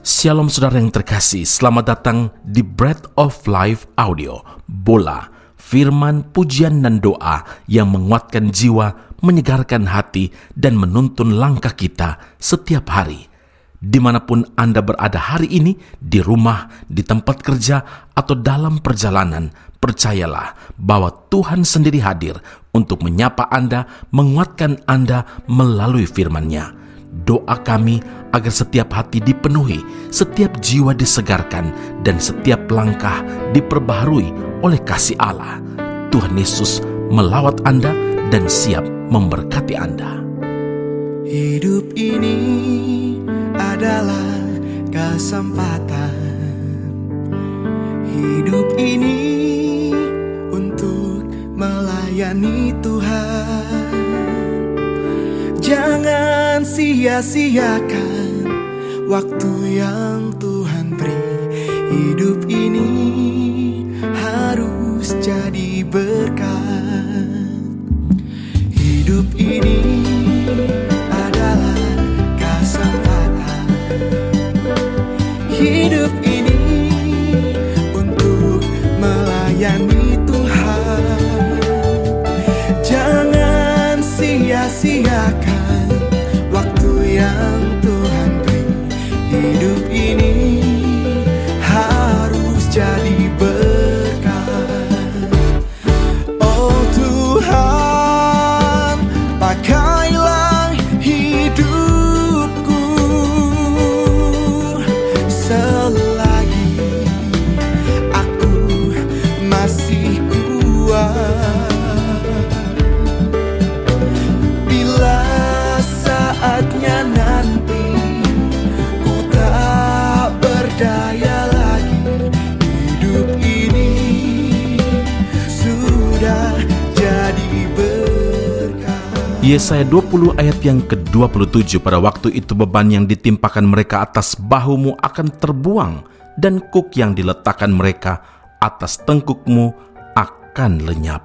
Shalom saudara yang terkasih, selamat datang di Bread of Life Audio, Bola, firman, pujian dan doa yang menguatkan jiwa, menyegarkan hati, dan menuntun langkah kita setiap hari. Dimanapun Anda berada hari ini, di rumah, di tempat kerja, atau dalam perjalanan, percayalah bahwa Tuhan sendiri hadir untuk menyapa Anda, menguatkan Anda melalui firman-Nya. Doa kami agar setiap hati dipenuhi, setiap jiwa disegarkan, dan setiap langkah diperbaharui oleh kasih Allah. Tuhan Yesus melawat Anda dan siap memberkati Anda. Hidup ini adalah kesempatan. Hidup ini untuk melayani Tuhan. Jangan sia-siakan waktu yang Tuhan beri. Hidup ini harus jadi berkat. Hidup ini adalah kesempatan. Hidup ini untuk melayani Tuhan. Jangan sia-siakan yang Tuhan beri. Hidup ini harus jadi berkat. Oh Tuhan, pakailah hidupku selagi aku masih kuat. Saatnya nanti ku tak berdaya lagi. Hidup ini sudah jadi berkat. Yesaya 20 ayat yang ke-27, pada waktu itu beban yang ditimpakan mereka atas bahumu akan terbuang, dan kuk yang diletakkan mereka atas tengkukmu akan lenyap.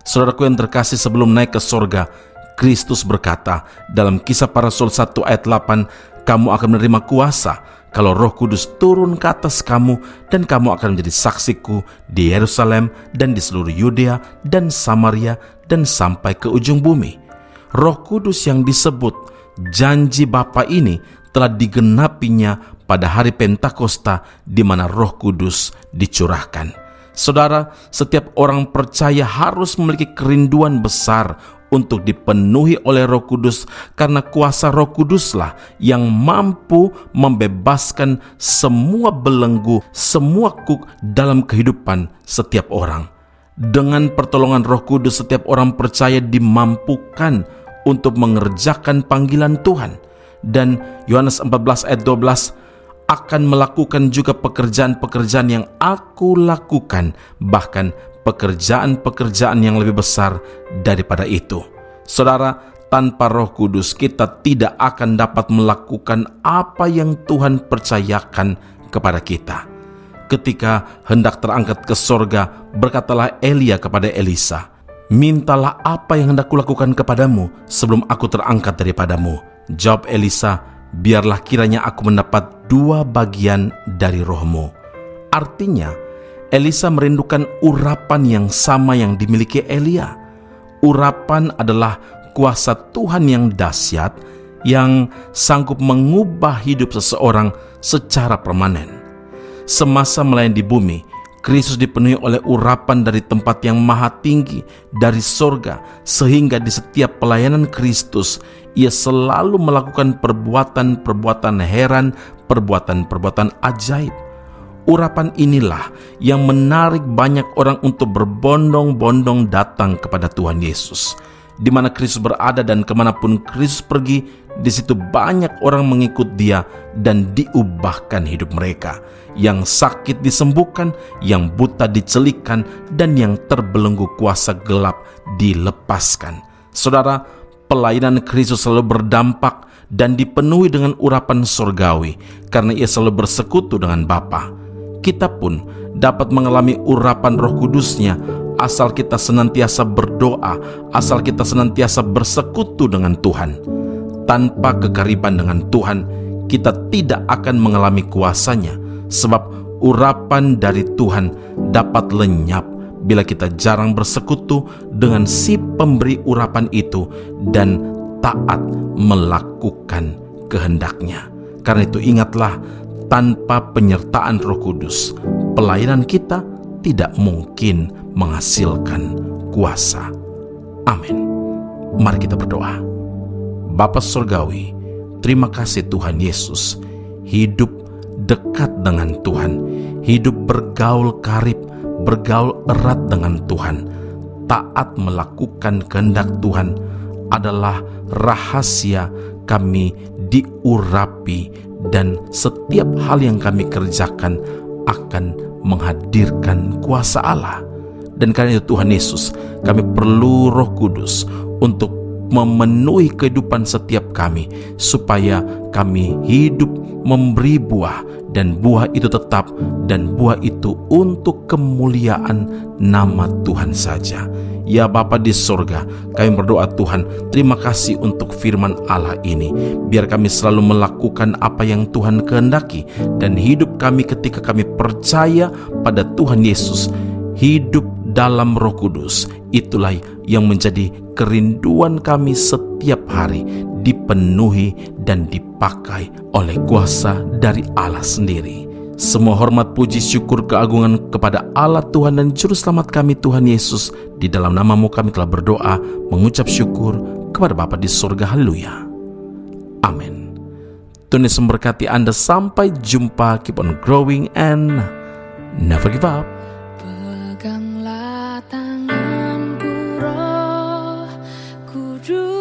Saudaraku yang terkasih, sebelum naik ke sorga, Kristus berkata dalam Kisah Para Rasul 1 ayat 8, kamu akan menerima kuasa kalau Roh Kudus turun ke atas kamu, dan kamu akan menjadi saksiku di Yerusalem dan di seluruh Yudea dan Samaria dan sampai ke ujung bumi. Roh Kudus yang disebut janji Bapa ini telah digenapinya pada hari Pentakosta, di mana Roh Kudus dicurahkan. Saudara, setiap orang percaya harus memiliki kerinduan besar untuk dipenuhi oleh Roh Kudus, karena kuasa Roh Kuduslah yang mampu membebaskan semua belenggu, semua kuk dalam kehidupan setiap orang. Dengan pertolongan Roh Kudus, setiap orang percaya dimampukan untuk mengerjakan panggilan Tuhan. Dan Yohanes 14 ayat 12, akan melakukan juga pekerjaan-pekerjaan yang aku lakukan, bahkan pekerjaan-pekerjaan yang lebih besar daripada itu. Saudara, tanpa Roh Kudus kita tidak akan dapat melakukan apa yang Tuhan percayakan kepada kita. Ketika hendak terangkat ke sorga, berkatalah Elia kepada Elisa, mintalah apa yang hendak kulakukan kepadamu sebelum aku terangkat daripadamu. Jawab Elisa, biarlah kiranya aku mendapat 2 bagian dari rohmu. Artinya, Elisa merindukan urapan yang sama yang dimiliki Elia. Urapan adalah kuasa Tuhan yang dahsyat, yang sanggup mengubah hidup seseorang secara permanen. Semasa melayani di bumi, Kristus dipenuhi oleh urapan dari tempat yang maha tinggi, dari sorga, sehingga di setiap pelayanan Kristus, ia selalu melakukan perbuatan-perbuatan heran, perbuatan-perbuatan ajaib. Urapan inilah yang menarik banyak orang untuk berbondong-bondong datang kepada Tuhan Yesus. Di mana Kristus berada dan kemanapun Kristus pergi, di situ banyak orang mengikut Dia dan diubahkan hidup mereka. Yang sakit disembuhkan, yang buta dicelikkan, dan yang terbelenggu kuasa gelap dilepaskan. Saudara, pelayanan Kristus selalu berdampak dan dipenuhi dengan urapan surgawi, karena Ia selalu bersekutu dengan Bapa. Kita pun dapat mengalami urapan Roh Kudusnya asal kita senantiasa berdoa, asal kita senantiasa bersekutu dengan Tuhan. Tanpa kekariban dengan Tuhan, kita tidak akan mengalami kuasanya, sebab urapan dari Tuhan dapat lenyap bila kita jarang bersekutu dengan si pemberi urapan itu dan taat melakukan kehendaknya. Karena itu ingatlah, tanpa penyertaan Roh Kudus, pelayanan kita tidak mungkin menghasilkan kuasa. Amin. Mari kita berdoa. Bapa Surgawi, terima kasih Tuhan Yesus, hidup dekat dengan Tuhan, hidup bergaul karib, bergaul erat dengan Tuhan, taat melakukan kehendak Tuhan adalah rahasia kami diurapi, dan setiap hal yang kami kerjakan akan menghadirkan kuasa Allah. Dan karena itu Tuhan Yesus, kami perlu Roh Kudus untuk memenuhi kehidupan setiap kami, supaya kami hidup memberi buah, dan buah itu tetap, dan buah itu untuk kemuliaan nama Tuhan saja. Ya Bapa di sorga, kami berdoa Tuhan, terima kasih untuk firman Allah ini. Biar kami selalu melakukan apa yang Tuhan kehendaki, dan hidup kami ketika kami percaya pada Tuhan Yesus, hidup dalam Roh Kudus, itulah yang menjadi kerinduan kami setiap hari, dipenuhi dan dipakai oleh kuasa dari Allah sendiri. Semua hormat, puji, syukur, keagungan kepada Allah Tuhan dan Juru Selamat kami Tuhan Yesus. Di dalam nama-Mu kami telah berdoa, mengucap syukur kepada Bapa di surga. Haleluya. Amin. Tuhan Yesus memberkati Anda. Sampai jumpa. Keep on growing and never give up. Peganglah tanganku, Roh Kudus,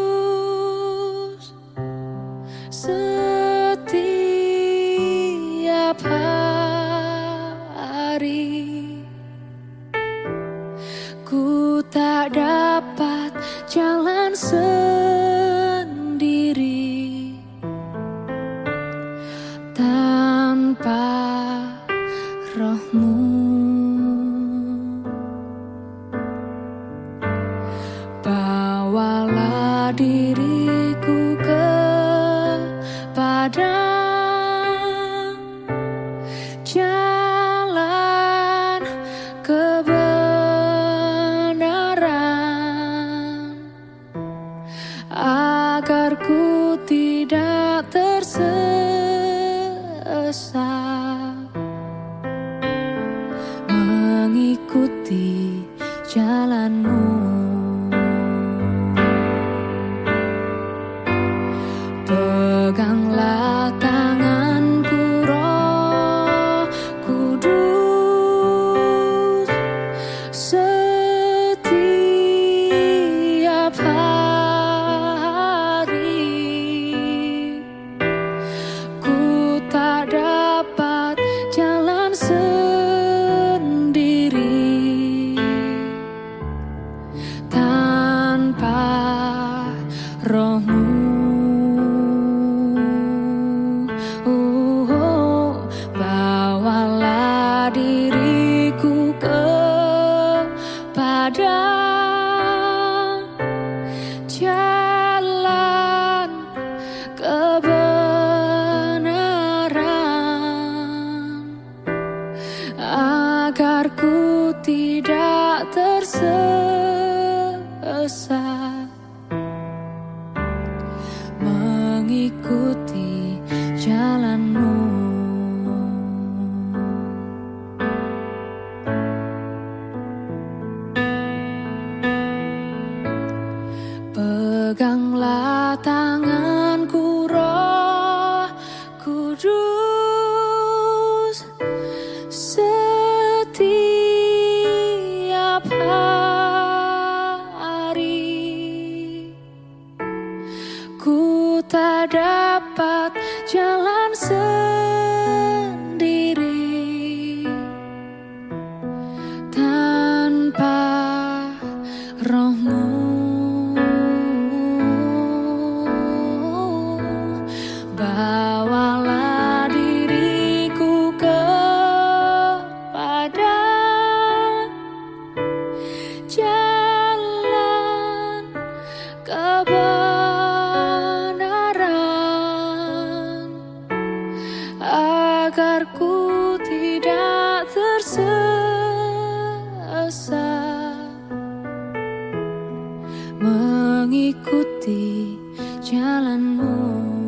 setiap hari. Ku tak dapat jalan sendiri tanpa Roh-Mu. Bawalah diriku kepada jalan kebenaran, agar ku tidak tersesat, mengikuti jalan-Mu. Peganglah tanganku, Roh Kudus, setiap hari. Ku tak dapat jalan sendiri tanpa Roh-Mu. Bawalah diriku kepada jalan kebenaran, agar ku tidak tersesat, mengikuti jalan-Mu. Peganglah tanganku, Roh Kudus, setiap hari. Ku tak dapat jalan sendiri tanpa Roh-Mu. Bawalah diriku kepada jalan kebenaran, mengikuti jalanmu.